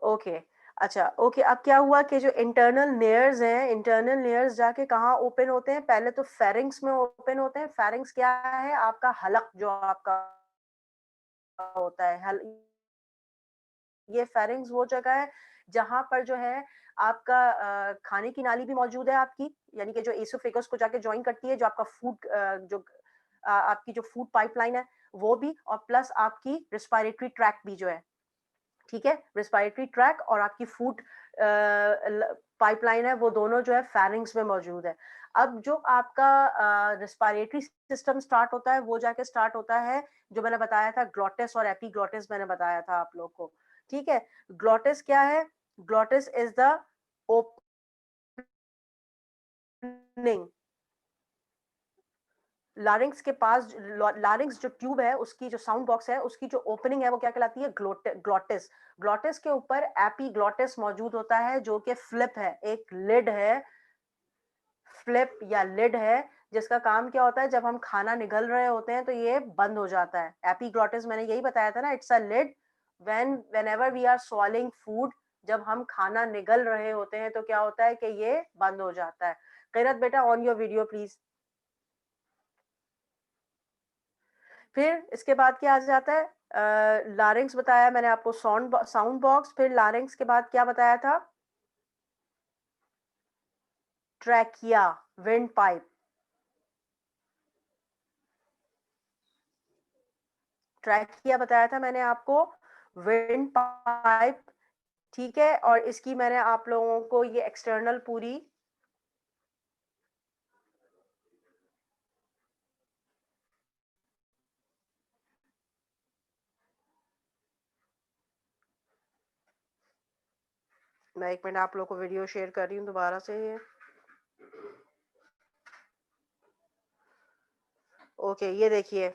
Okay, अच्छा, okay, अब क्या हुआ कि जो इंटरनल लेयर्स हैं, इंटरनल लेयर्स जाके कहाँ ओपन होते हैं? पहले तो फेरिंग्स में ओपन होते हैं। फेरिंग्स क्या है? आपका हलक जो आपका होता है, ये फेरिंग्स वो जगह है जहाँ पर जो है आपका खाने की नाली भी मौजूद है आपकी, यानी कि जो एसोफेगस को जाके जॉइन करती है, जो आपका फूड जो आपकी जो फूड पाइपलाइन है वो भी, और प्लस आपकी रिस्पायरेटरी ट्रैक भी जो है, ठीक है? रिस्पायरेटरी ट्रैक और आपकी फूड पाइपलाइन है, वो दोनों जो है फेरिंग्स में मौजूद है। अब जो आपका रिस्पायरेटरी सिस्टम स्टार्ट होता है, वो जाके स्टार्ट होता है, जो मैंने बताया था ग्लॉटिस और एपिग्लॉटिस मैंने बताया था आप लोग को, ठीक है? ग्लॉटिस क्या है? ग्लॉटिस इज द ओपनिंग, लारिंक्स के पास, लारिंक्स जो ट्यूब है उसकी जो साउंड बॉक्स है उसकी जो ओपनिंग है वो क्या कहलाती है? ग्लॉटिस। ग्लॉटिस के ऊपर एपिग्लॉटिस मौजूद होता है जो कि फ्लिप है, एक लिड है, फ्लिप या लिड है, जिसका काम क्या होता है? जब हम खाना निगल रहे होते हैं तो ये बंद हो जाता है। एपिग्लॉटिस मैंने यही बताया था ना, it's a lid whenever we are swallowing food, जब हम खाना निगल रहे होते हैं तो क्या होता है कि ये बंद हो जाता है। किरत बेटा, ऑन योर वीडियो प्लीज। फिर इसके बाद क्या आ जाता है? लारिंक्स बताया मैंने आपको, साउंड बॉक्स, फिर लारिंक्स के बाद क्या बताया था? ट्रैकिया, विंड पाइप, ट्रैकिया बताया था मैंने आपको, विंड पाइप, ठीक है? और इसकी मैंने आप लोगों को ये एक्सटर्नल पूरी मैं 1 मिनट आप लोगों को वीडियो शेयर कर रही हूँ दोबारा से ये। ओके, ये देखिए,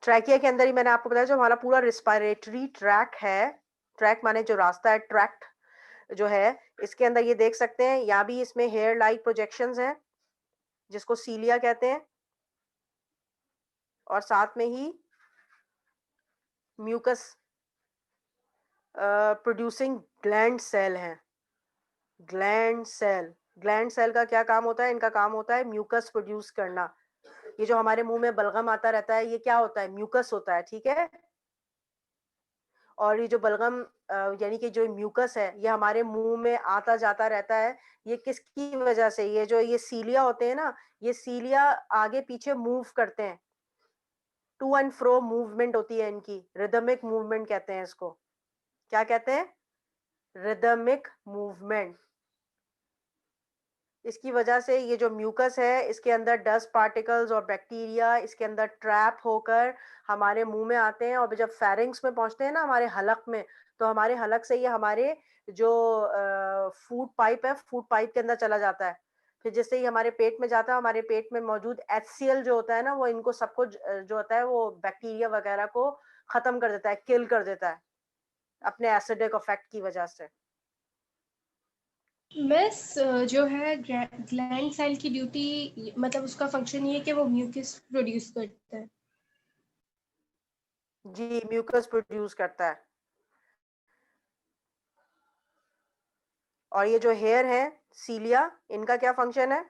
ट्रैकिया के अंदर ही मैंने आपको बताया जो हमारा पूरा रिस्पायरेटरी ट्रैक है, ट्रैक माने जो रास्ता है, ट्रैक्ट जो है, इसके अंदर ये देख सकते हैं, यहाँ भी इसमें हेयर लाइक प्रोजेक्शंस हैं, जिसको सीलिया कहते हैं, और साथ में ही म्यूकस प्रोड्यूसिंग ग्लैंड सेल हैं। ग्लैंड सेल, ग्लैंड सेल का क्या काम होता है? इनका काम होता है म्यूकस प्रोड्यूस करना। ये जो हमारे मुंह में बलगम आता रहता है, ये क्या होता है? म्यूकस होता है, ठीक है? और ये जो बलगम यानी कि जो म्यूकस है, ये हमारे मुंह में आता जाता रहता है। ये किसकी वजह से? ये जो ये सीलिया होते हैं ना, ये सीलिया आगे पीछे मूव करते हैं, टू एंड फ्रो मूवमेंट होती है इनकी, रिदमिक मूवमेंट कहते हैं इसको। क्या कहते हैं? Rhythmic movement. इसकी वजह से ये जो म्यूकस है, इसके अंदर डस्ट पार्टिकल्स और बैक्टीरिया इसके अंदर ट्रैप होकर हमारे मुंह में आते हैं, और जब फेरिंग्स में पहुंचते हैं ना, हमारे हलक में, तो हमारे हलक से ये हमारे जो फूड पाइप है, फूड पाइप के अंदर चला जाता है। फिर जिससे ही हमारे पेट में जाता है, हमारे पेट में मौजूद एचसीएल जो होता है ना, वो इनको सबको जो होता है वो बैक्टीरिया वगैरह को खत्म कर देता है, किल कर देता है, अपने एसिडिक इफेक्ट की वजह से। मिस, जो है ग्लैंड सेल की ड्यूटी, मतलब उसका फंक्शन ये है कि वो म्यूकस प्रोड्यूस करता है। जी, म्यूकस प्रोड्यूस करता है। और ये जो हेयर है, सीलिया, इनका क्या फंक्शन है?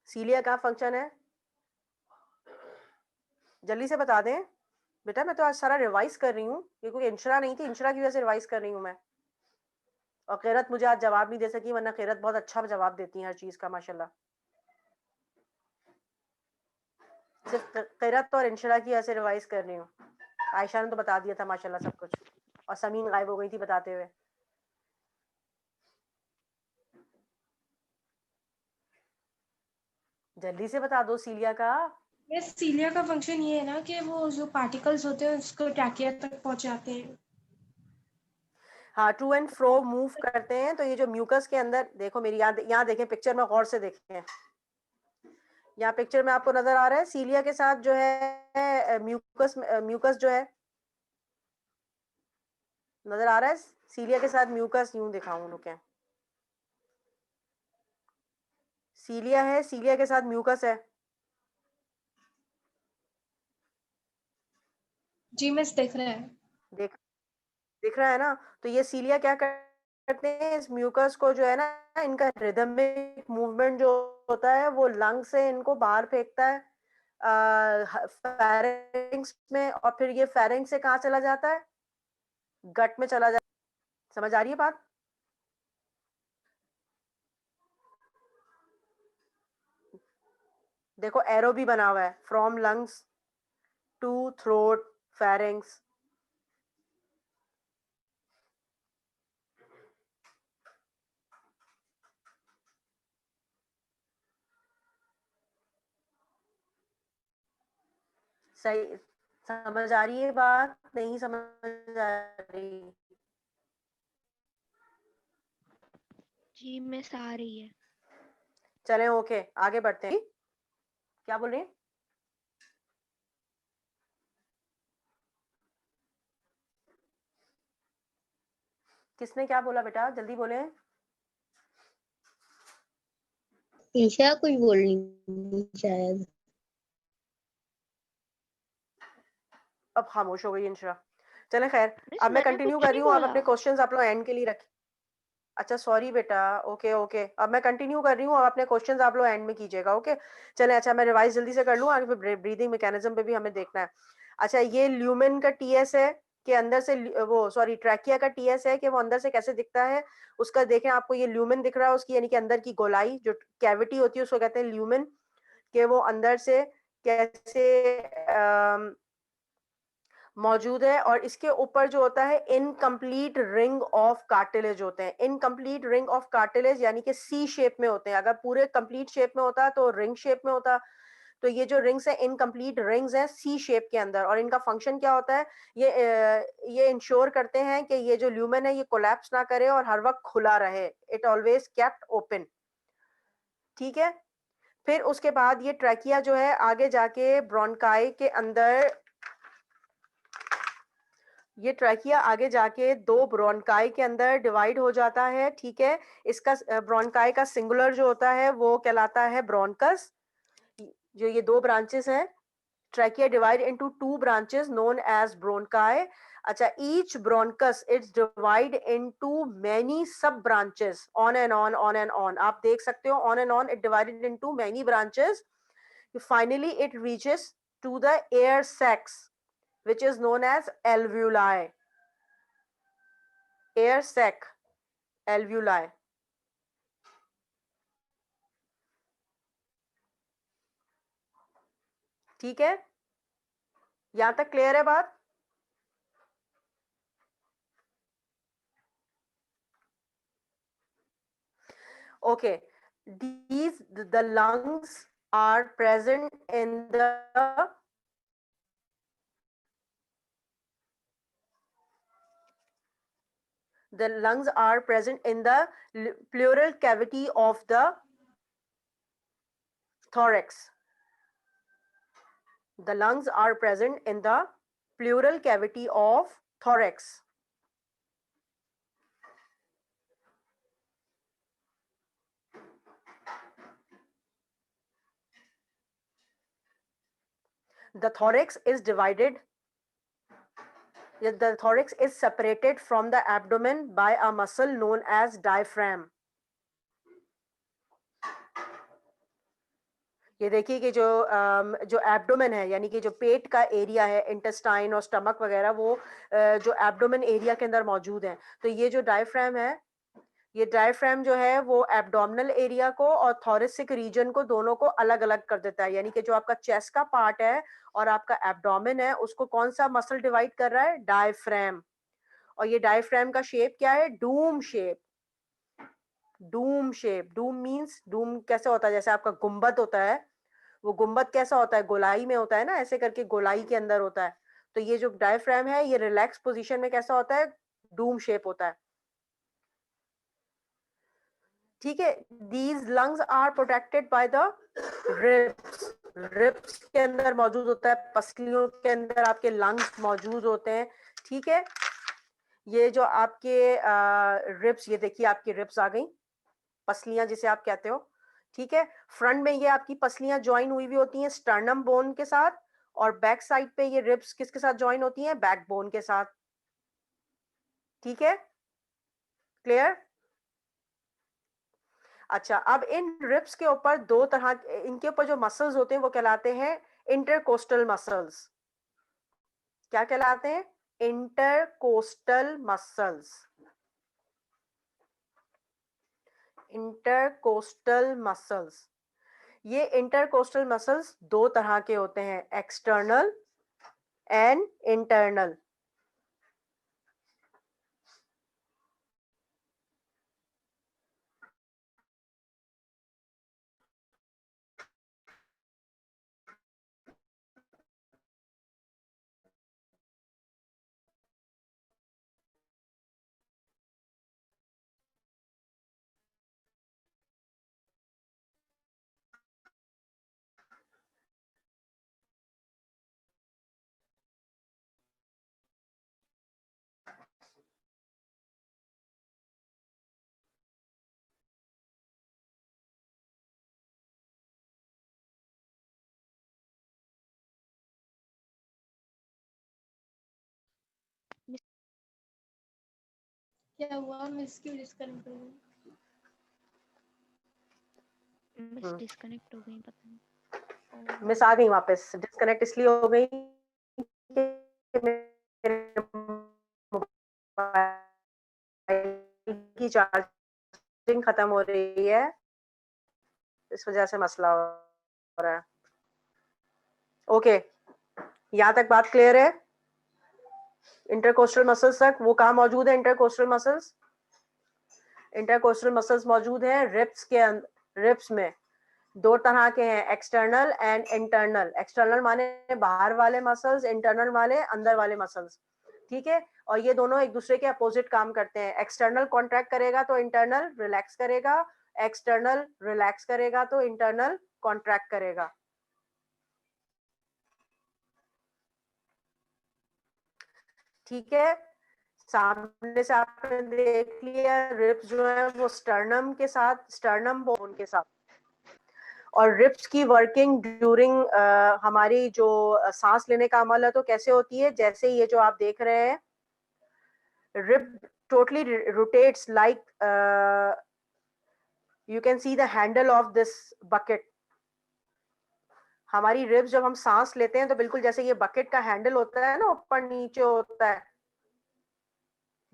सीलिया का फंक्शन है, जल्दी से बता दें बेटा। मैं तो आज सारा रिवाइज कर रही हूँ, ये कोई इंशरा नहीं थी, इंशरा की वजह से रिवाइज कर रही हूँ मैं। और किरत मुझे आज जवाब नहीं दे सकी, वरना किरत बहुत अच्छा जवाब देती है हर चीज का माशाल्लाह। सिर्फ किरत और इंशरा की वजह से रिवाइज कर रही हूँ। आयशा ने तो बता दिया था माशाल्लाह सब कुछ, और समीन गायब हो गई थी बताते हुए। जल्दी से बता दो सीलिया का। मिस, सीलिया का फंक्शन ये है ना कि वो जो पार्टिकल्स होते हैं उसको ट्रैकिया तक पहुंचाते हैं। हाँ, टू एंड फ्रो मूव करते हैं, तो ये जो म्यूकस के अंदर, देखो मेरी यहाँ देखें पिक्चर में, गौर से देखें। यहाँ पिक्चर में आपको नजर आ रहा है सीलिया के साथ जो है म्यूकस, म्यूकस जो है नजर आ रहा है, सीलिया के साथ म्यूकस, यूं दिखाऊं रुके, सीलिया है, सीलिया के साथ म्यूकस है। जी मिस दिख रहा है। देख दिख रहा है ना? तो ये सीलिया क्या करते हैं, इस म्यूकस को जो है ना, इनका रिदमिक मूवमेंट जो होता है वो लंग से इनको बाहर फेंकता है फेरिंग्स में, और फिर ये फेरिंग्स से कहाँ चला जाता है, गट में चला जाता है। समझ आ रही है बात? देखो एरो भी बना हुआ है, from lungs to throat pharynx. सही समझ आ रही है बात? नहीं समझ आ रही? जी मिस आ रही है। चलें ओके, आगे बढ़ते हैं। क्या बोल रही हैं? किसने क्या बोला बेटा, जल्दी बोले। ईशा कुछ बोल रही शायद। अब खामोश हो गई इंशरा। चलें खैर, मिस अब मैं मैंने कंटिन्यू कुछ कर नहीं रही हूँ, अब बोला। अपने क्वेश्चंस आप लोग एंड के लिए रखें। अच्छा सॉरी बेटा, ओके ओके, अब मैं कंटिन्यू कर रही हूँ, अब अपने क्वेश्चंस आप लोग एंड में कीजिएगा, ओके। चलें, अच्छा मैं रिवाइज जल्दी से कर लूँ, आगे फिर ब्रीदिंग मैकेनिज्म पे भी हमें देखना है। अच्छा, ये ल्यूमेन का टीएस है कि अंदर से वो सॉरी ट्रैकिया का टीएस है कि वो अंदर से कैसे दिखता है, उसका देखें। आपको ये ल्यूमेन दिख रहा है उसकी, यानी कि अंदर की गोलाई जो कैविटी होती है उसको कहते हैं ल्यूमेन, कि वो अंदर से कैसे मौजूद है। और इसके ऊपर जो होता है इनकम्प्लीट रिंग ऑफ कार्टिलेज होते हैं। इनकम्प्लीट रिंग ऑफ कार्टिलेज यानी कि सी शेप में होते हैं, अगर पूरे कंप्लीट शेप में होता तो रिंग शेप में होता। तो ये जो रिंग्स है इनकम्प्लीट रिंग्स हैं सी शेप के अंदर, और इनका फंक्शन क्या होता है, ये इंश्योर करते हैं कि ये जो ल्यूमेन है ये कोलैप्स ना करे और हर वक्त खुला रहे, इट ऑलवेज केप्ट ओपन। ठीक है, फिर उसके बाद ये ट्रैकिया जो है आगे जाके ब्रोंकाई के अंदर, ये ट्रैकिया आगे जाके दो ब्रोंकाई के अंदर डिवाइड हो जाता है। ठीक है, इसका ब्रोंकाई का सिंगुलर जो होता है वो कहलाता है ब्रोंकस। जो ये दो ब्रांचेस हैं, trachea divide into two branches known as bronchi. अच्छा, each bronchus it's divide into many sub branches, on and on and on. आप देख सकते हो on and on it divided into many branches. Finally it reaches to the air sacs which is known as alveoli. Air sac, alveoli. ठीक है, यहां तक clear है बात? Okay, these the lungs are present in the lungs are present in the pleural cavity of the thorax. The lungs are present in the pleural cavity of thorax. The thorax is divided, the thorax is separated from the abdomen by a muscle known as diaphragm. ये देखिए कि जो abdomen है, यानी कि जो पेट का area है, इंटेस्टाइन और स्टमक वगैरह, वो जो एब्डोमेन एरिया के अंदर मौजूद है। तो ये जो डायफ्राम है, ये डायफ्राम जो है वो एब्डोमिनल एरिया को और थोरेसिक रीजन को दोनों को अलग अलग कर देता है। यानी कि जो आपका चेस्ट का पार्ट है और आपका एब्डोमेन है, उसको कौन सा मसल डिवाइड कर रहा है? डायफ्राम। और ये डायफ्राम का शेप क्या है? Doom shape. Doom shape, Doom means, Doom कैसे होता है, जैसे आपका गुंबद होता है, वो गुंबद कैसा होता है? गोलाई में होता है ना, ऐसे करके गोलाई के अंदर होता है। तो ये जो डायफ्राम है ये रिलैक्स पोजीशन में कैसा होता है? डूम शेप होता है। ठीक है, these lungs are protected by the ribs. Ribs के अंदर मौजूद होता है, पसलियों के अंदर आपके लंग्स मौजूद होते हैं। ठीक है, ये जो आपके रिब्स, ये देखिए आपकी रिब्स आ गई, पसलियां जिसे आप कहते हो, ठीक है। फ्रंट में ये आपकी पसलियां ज्वाइन हुई हुई होती हैं स्टर्नम बोन के साथ, और बैक साइड पे ये रिब्स किसके साथ ज्वाइन होती हैं? बैक बोन के साथ। ठीक है, क्लियर? अच्छा, अब इन रिब्स के ऊपर दो तरह, इनके ऊपर जो मसल्स होते हैं वो कहलाते हैं इंटरकोस्टल मसल्स। क्या कहलाते हैं? Intercostal muscles. इंटरकोस्टल मसल्स, ये इंटरकोस्टल मसल्स दो तरह के होते हैं, एक्सटर्नल एंड इंटरनल। क्या हुआ? मिस क्यों डिस्कनेक्ट हो गई? मिस डिस्कनेक्ट हो गई, पता नहीं। मिस आ गई वापस। डिस्कनेक्ट इसलिए हो गई कि मेरे मोबाइल की चार्जिंग खत्म हो रही है, इस वजह से मसला हो रहा है। ओके, यहाँ तक बात क्लियर है? इंटरकोस्टल मसल्स तक। वो कहाँ मौजूद है इंटरकोस्टल मसल्स? इंटरकोस्टल मसल्स मौजूद है रिब्स के रिब्स में। दो तरह के हैं, एक्सटर्नल एंड इंटरनल। एक्सटर्नल माने बाहर वाले मसल्स, इंटरनल वाले अंदर वाले मसल्स। ठीक है, और ये दोनों एक दूसरे के अपोजिट काम करते हैं। एक्सटर्नल कॉन्ट्रैक्ट करेगा तो इंटरनल रिलैक्स करेगा, एक्सटर्नल रिलैक्स करेगा तो इंटरनल कॉन्ट्रैक्ट करेगा। ठीक है, सामने से आपने देख लिया रिब्स जो है वो स्टर्नम के साथ, स्टर्नम बोन के साथ। और रिब्स की वर्किंग ड्यूरिंग हमारी जो सांस लेने का अमल है तो कैसे होती है? जैसे ये जो आप देख रहे हैं, rib totally rotates like, you can see the handle of this bucket. हमारी रिब्स जब हम सांस लेते हैं तो बिल्कुल जैसे ये बकेट का हैंडल होता है ना, ऊपर नीचे होता है,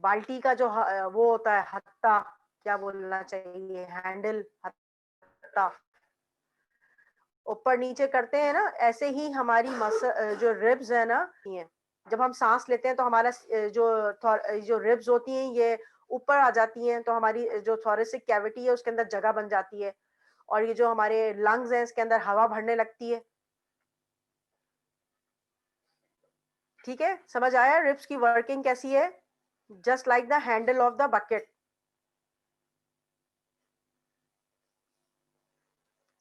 बाल्टी का जो वो होता है हत्ता, क्या बोलना चाहिए, हैंडल, हत्ता, ऊपर नीचे करते हैं ना, ऐसे ही हमारी जो रिब्स है ना, ये जब हम सांस लेते हैं तो हमारा जो रिब्स होती हैं ये ऊपर आ जाती हैं, तो हमारी जो थोरेसिक कैविटी है उसके अंदर जगह बन जाती है, और ये जो हमारे लंग्स हैं इसके अंदर हवा भरने लगती है। ठीक है, समझ आया रिब्स की वर्किंग कैसी है? Just like the handle of the bucket.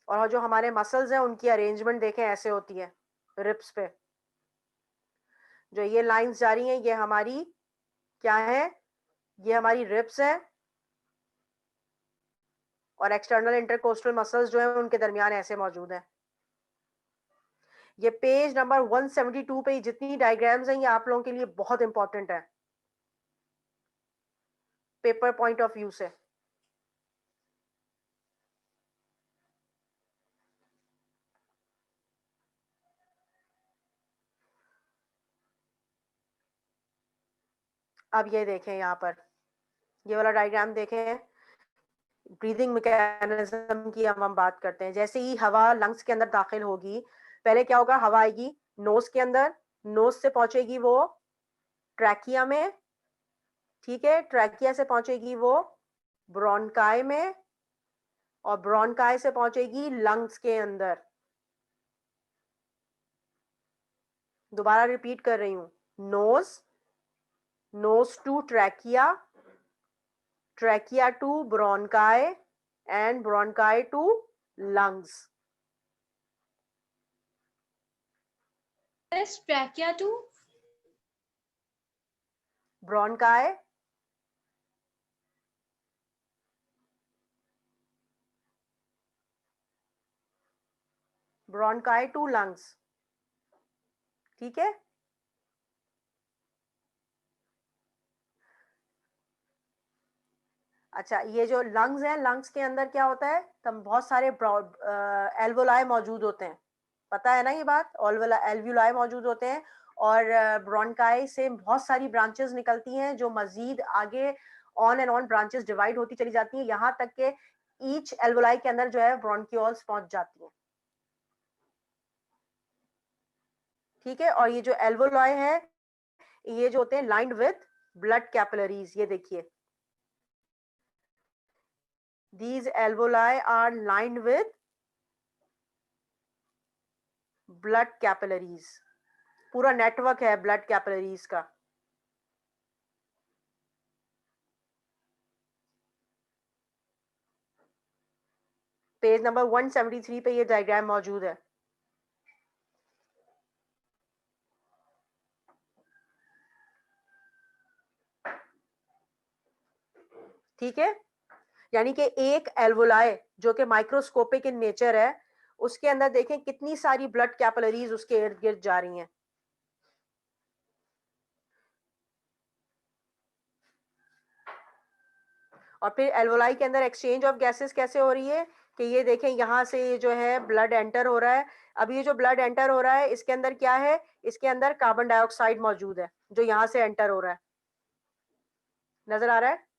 और जो हमारे मसल्स हैं उनकी अरेंजमेंट देखें ऐसे होती है रिब्स पे। जो ये लाइंस जा रही हैं ये हमारी क्या है? ये हमारी रिब्स है, और एक्सटर्नल इंटरकोस्टल मसल्स जो है उनके दरमियान ऐसे मौजूद है। ये पेज नंबर 172 पे जितनी डायग्राम्स हैं ये आप लोगों के लिए बहुत इंपॉर्टेंट है पेपर पॉइंट ऑफ व्यू से। अब ये देखें, यहाँ पर ये वाला डायग्राम देखें, ब्रीदिंग मैकेनिज्म की हम बात करते हैं। जैसे ही हवा लंग्स के अंदर दाखिल होगी, पहले क्या होगा? हवा आएगी नोज के अंदर, नोज से पहुंचेगी वो ट्रैकिया में, ठीक है, ट्रैकिया से पहुंचेगी वो ब्रोंकाई में, और ब्रोंकाई से पहुंचेगी लंग्स के अंदर। दोबारा रिपीट कर रही हूं, nose, nose to trachea, trachea to bronchi, and bronchi to lungs. Trachea to bronchi, bronchi to lungs, ठीक है। अच्छा, ये जो लंग्स है, लंग्स के अंदर क्या होता है, तब बहुत सारे एल्वोलाई मौजूद होते हैं, पता है ना ये बात, एल्वुलाई मौजूद होते हैं, और ब्रोंकाई से बहुत सारी ब्रांचेस निकलती हैं जो मजीद आगे on and on branches divide होती चली जाती हैं, यहाँ तक के ईच एल्वुलाई के अंदर जो है ब्रोंकियोल्स पहुंच जाती हैं, ठीक है। और ये जो एल्वुलाई है, ये जो होते हैं लाइंड विद ब्लड कैपिलरीज, ये देखिए, these alveoli are lined with blood capillaries, पूरा नेटवर्क है ब्लड कैपिलरीज का। पेज नंबर 173 पे ये डायग्राम मौजूद है, ठीक है। यानी कि एक एल्वुलाई जो कि माइक्रोस्कोपिक इन नेचर है, उसके अंदर देखें कितनी सारी ब्लड कैपिलरीज उसके इर्द गिर्द जा रही हैं। और फिर एल्वुलाई के अंदर एक्सचेंज ऑफ गैसेस कैसे हो रही है, कि ये देखें यहाँ से ये जो है ब्लड एंटर हो रहा है। अब ये जो ब्लड एंटर हो रहा है, इसके अंदर क्या है, इसके अंदर कार्बन डाइऑक्साइड मौजूद है जो यहाँ से एंटर हो रहा है, नजर आ रहा है।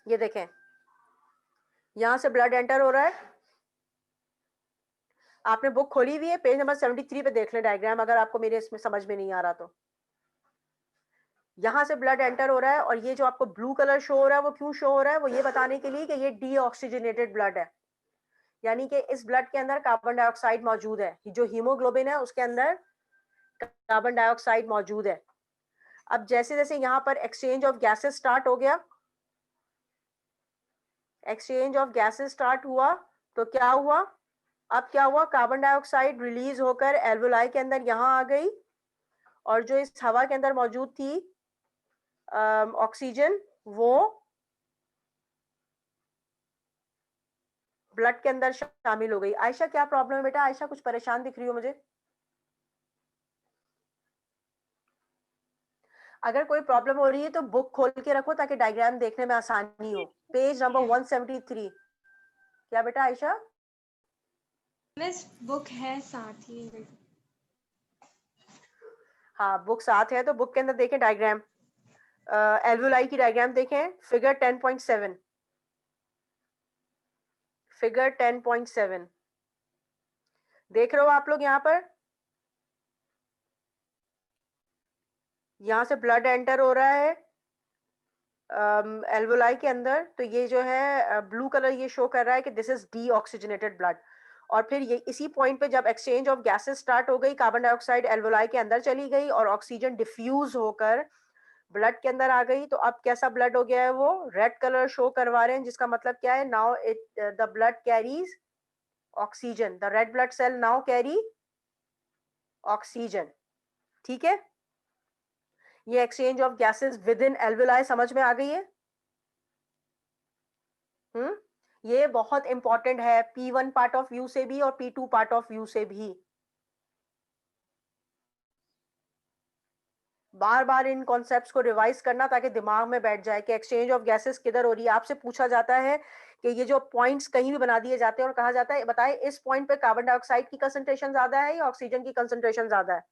ये देखें, यहां से ब्लड एंटर हो रहा है। आपने बुक खोली हुई है, पेज नंबर 73 पे देख लें डायग्राम, अगर आपको मेरे इसमें समझ में नहीं आ रहा तो। यहां से ब्लड एंटर हो रहा है, और ये जो आपको ब्लू कलर शो हो रहा है, वो क्यों शो हो रहा है, वो ये बताने के लिए कि ये डीऑक्सीजनेटेड ब्लड है, यानी कि इस ब्लड के अंदर कार्बन डाइऑक्साइड मौजूद है, जो हीमोग्लोबिन है उसके अंदर कार्बन डाइऑक्साइड मौजूद है। अब जैसे जैसे यहाँ पर एक्सचेंज ऑफ गैसेस स्टार्ट हो गया, एक्सचेंज ऑफ गैसेस स्टार्ट हुआ, तो क्या हुआ, अब क्या हुआ, कार्बन डाइऑक्साइड रिलीज होकर एल्वुलाई के अंदर यहाँ आ गई, और जो इस हवा के अंदर मौजूद थी ऑक्सीजन, वो ब्लड के अंदर शामिल हो गई। आयशा क्या प्रॉब्लम है बेटा, आयशा कुछ परेशान दिख रही हो मुझे। अगर कोई प्रॉब्लम हो रही है तो बुक खोल के रखो ताकि डायग्राम देखने में आसानी हो। Page number 173। क्या बेटा आयशा? मिस बुक है साथ ही। हाँ, बुक साथ है, तो बुक के अंदर देखें डायग्राम, एल्वुलाई की डायग्राम देखें, फिगर 10.7, फिगर 10.7 देख रहे हो आप लोग यहाँ पर। यहाँ से ब्लड एंटर हो रहा है एल्वुलाई के अंदर, तो ये जो है ब्लू कलर ये शो कर रहा है कि दिस इज डीऑक्सीजनेटेड ब्लड। और फिर ये इसी पॉइंट पे जब एक्सचेंज ऑफ गैसेस स्टार्ट हो गई, कार्बन डाइऑक्साइड एल्वुलाई के अंदर चली गई और ऑक्सीजन डिफ्यूज होकर ब्लड के अंदर आ गई, तो अब कैसा ब्लड हो गया है, वो रेड कलर शो करवा रहे हैं, जिसका मतलब क्या है, now it the blood carries oxygen, the red blood cell now carry oxygen, ठीक है। ये exchange of gases within alveoli समझ में आ गई है। ये बहुत इंपॉर्टेंट है, P1 पार्ट ऑफ व्यू से भी और P2 पार्ट ऑफ व्यू से भी। बार बार इन कॉन्सेप्ट्स को रिवाइज करना ताकि दिमाग में बैठ जाए कि एक्सचेंज ऑफ गैसेस किधर हो रही है। आपसे पूछा जाता है कि ये जो पॉइंट्स कहीं भी बना दिए जाते हैं और कहा जाता है बताए इस पॉइंट पे कार्बन डाइऑक्साइड की कंसंट्रेशन ज्यादा है या ऑक्सीजन की कंसंट्रेशन ज्यादा है।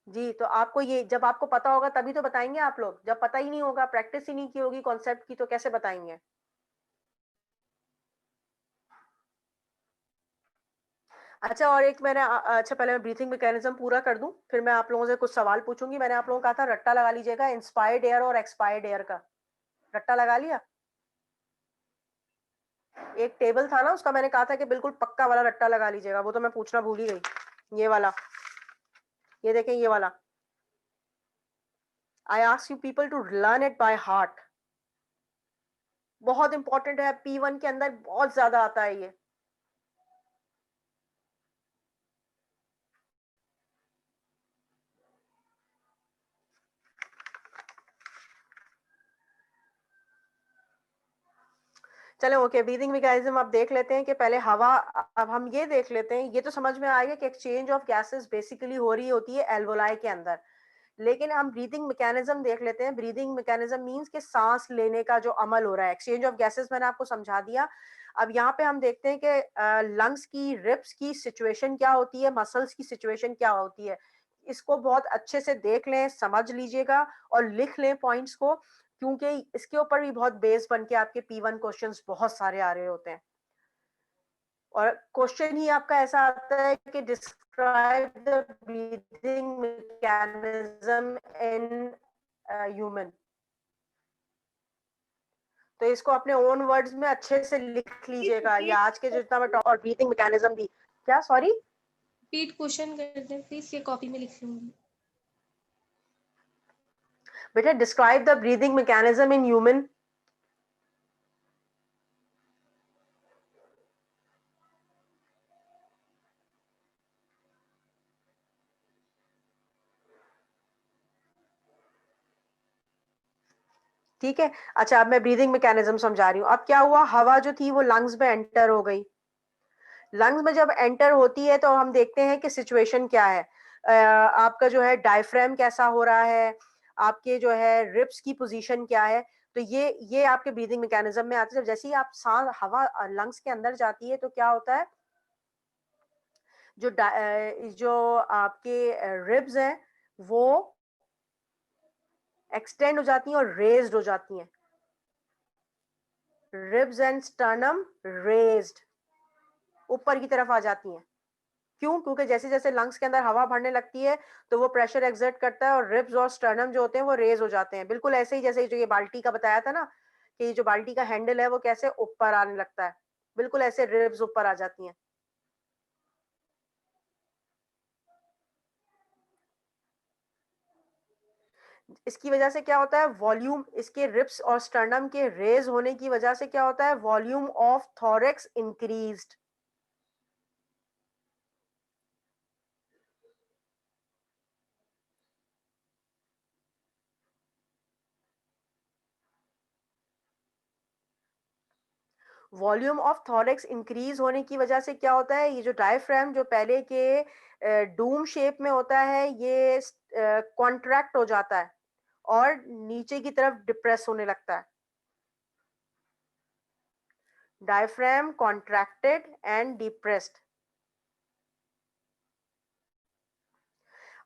जी, तो आपको ये जब आपको पता होगा तभी तो बताएंगे आप लोग, जब पता ही नहीं होगा, प्रैक्टिस ही नहीं की होगी कॉन्सेप्ट की, तो कैसे बताएंगे। अच्छा, और एक मैंने अच्छा पहले मैं ब्रीथिंग मैकेनिज्म पूरा कर दूं, फिर मैं आप लोगों से कुछ सवाल पूछूंगी। मैंने आप लोगों को कहा था रट्टा लगा लीजिएगा इंस्पायर्ड एयर और एक्सपायर्ड एयर का, रट्टा लगा लिया। एक टेबल था ना, उसका मैंने कहा था कि बिल्कुल पक्का वाला रट्टा लगा लीजिएगा, वो तो मैं पूछना भूल ही गई। ये वाला, ये देखें ये वाला, I ask you people to learn it by heart, बहुत इंपॉर्टेंट है, P1 के अंदर बहुत ज्यादा आता है ये। चलो ओके, ब्रीदिंग मैकेनिज्म आप देख लेते हैं कि पहले हवा, अब हम ये देख लेते हैं, ये तो समझ में आएगा कि एक्सचेंज ऑफ गैसेस बेसिकली हो रही होती है एल्वोलाई के अंदर, लेकिन हम ब्रीदिंग मैकेनिज्म देख लेते हैं। ब्रीदिंग मैकेनिज्म मींस कि सांस लेने का जो अमल हो रहा है, एक्सचेंज ऑफ गैसेस मैंने आपको समझा दिया। अब यहाँ पे हम देखते हैं कि लंग्स की, रिब्स की सिचुएशन क्या होती है, मसल्स की सिचुएशन क्या होती है। इसको बहुत अच्छे से देख लें, समझ लीजिएगा और लिख लें पॉइंट्स को, क्योंकि इसके ऊपर भी बहुत बेस बन के आपके P1 क्वेश्चंस बहुत सारे आ रहे होते हैं। और क्वेश्चन ही आपका ऐसा आता है कि describe the breathing mechanism in human, तो इसको अपने ओन वर्ड्स में अच्छे से लिख लीजिएगा, या आज के जितना मैं और ब्रीदिंग मैकेनिज्म दी, क्या सॉरी रिपीट क्वेश्चन कर दें प्लीज, ये कॉपी में लिख लूंगी। बेटा, describe the breathing mechanism in human. ठीक है, अच्छा अब मैं ब्रीदिंग मैकेनिज्म समझा रही हूँ। अब क्या हुआ, हवा जो थी वो लंग्स में एंटर हो गई। लंग्स में जब एंटर होती है तो हम देखते हैं कि सिचुएशन क्या है। आपका जो है डायफ्राम कैसा हो रहा है, आपके जो है रिब्स की पोजीशन क्या है। तो ये आपके ब्रीदिंग मैकेनिज्म में आते हैं। जैसे ही आप सांस, हवा लंग्स के अंदर जाती है तो क्या होता है, जो आपके रिब्स हैं वो एक्सटेंड हो जाती हैं और रेज्ड हो जाती हैं। रिब्स एंड स्टर्नम रेज्ड, ऊपर की तरफ आ जाती हैं। क्यों? क्योंकि जैसे जैसे लंग्स के अंदर हवा भरने लगती है तो वो प्रेशर एक्सर्ट करता है और रिब्स और स्टर्नम जो होते हैं वो रेज हो जाते हैं। बिल्कुल ऐसे ही जैसे जो ये बाल्टी का बताया था ना, कि ये जो बाल्टी का हैंडल है वो कैसे ऊपर आने लगता है, बिल्कुल ऐसे रिब्स ऊपर आ जाती हैं। इसकी वजह से क्या होता है, वॉल्यूम, इसके रिब्स और स्टर्नम के रेज होने की वजह से क्या होता है, volume of thorax increased. Volume of thorax increase होने की वजह से क्या होता है, ये जो डायफ्राम जो पहले के डूम शेप में होता है, ये कॉन्ट्रैक्ट हो जाता है और नीचे की तरफ डिप्रेस होने लगता है। Diaphragm contracted and depressed.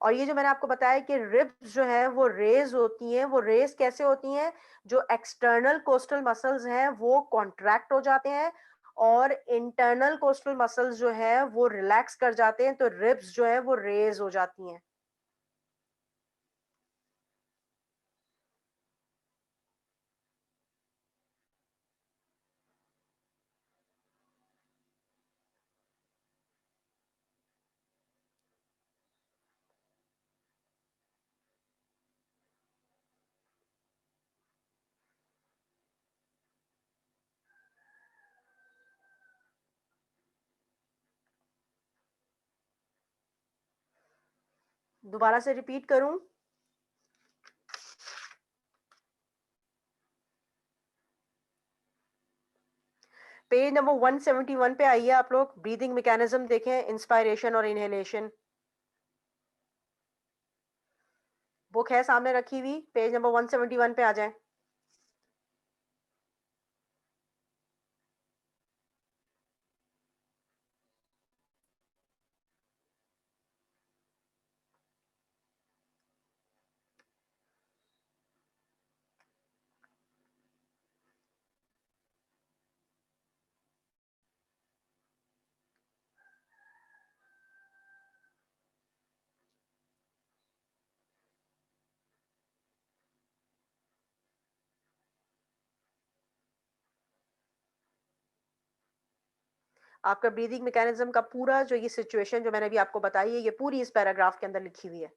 और ये जो मैंने आपको बताया कि रिब्स जो है वो रेज होती हैं, वो रेज कैसे होती हैं, जो एक्सटर्नल कोस्टल मसल्स हैं वो कॉन्ट्रैक्ट हो जाते हैं और इंटरनल कोस्टल मसल्स जो है वो रिलैक्स कर जाते हैं, तो रिब्स जो है वो रेज हो जाती हैं। दोबारा से रिपीट करूं, पेज नंबर 171 पे आइए आप लोग, ब्रीदिंग मैकेनिज्म देखें, इंस्पायरेशन और इनहेलेशन। बुक है सामने रखी हुई, पेज नंबर 171 पे आ जाएं। आपका ब्रीदिंग मैकेनिज्म का पूरा जो ये सिचुएशन जो मैंने अभी आपको बताई है, ये पूरी इस पैराग्राफ के अंदर लिखी हुई है।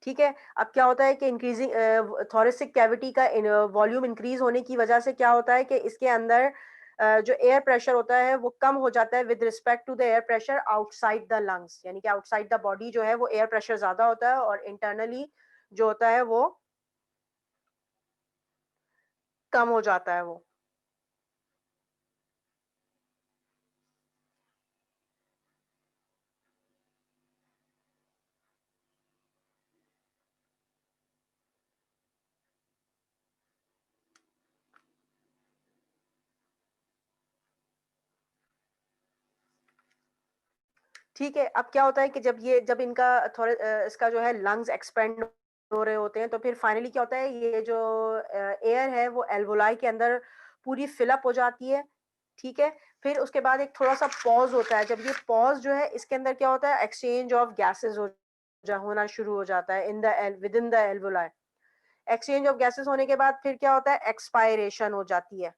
ठीक है, अब क्या होता है कि इंक्रीजिंग थोरेसिक कैविटी का वॉल्यूम इंक्रीज होने की वजह से क्या होता है कि इसके अंदर जो एयर प्रेशर होता है वो कम हो जाता है with respect to the air pressure outside the lungs, यानी कि आउटसाइड द बॉडी जो है वो एयर प्रेशर ज्यादा होता है और इंटरनली जो होता है वो कम हो जाता है वो। ठीक है, अब क्या होता है कि जब इनका थोड़ा इसका जो है लंग्स एक्सपेंड हो रहे होते हैं, तो फिर फाइनली क्या होता है, ये जो एयर है वो एल्वोलाई के अंदर पूरी फिल अप हो जाती है, ठीक है? फिर उसके बाद एक थोड़ा-सा पॉज़ होता है, जब ये पॉज़ जो है इसके अंदर क्या होता है, एक्सचेंज ऑफ गैसेज़ होना शुरू हो जाता है within the alveoli. Exchange of gases होने के बाद फिर क्या होता है, एक्सपायरेशन हो जाती है।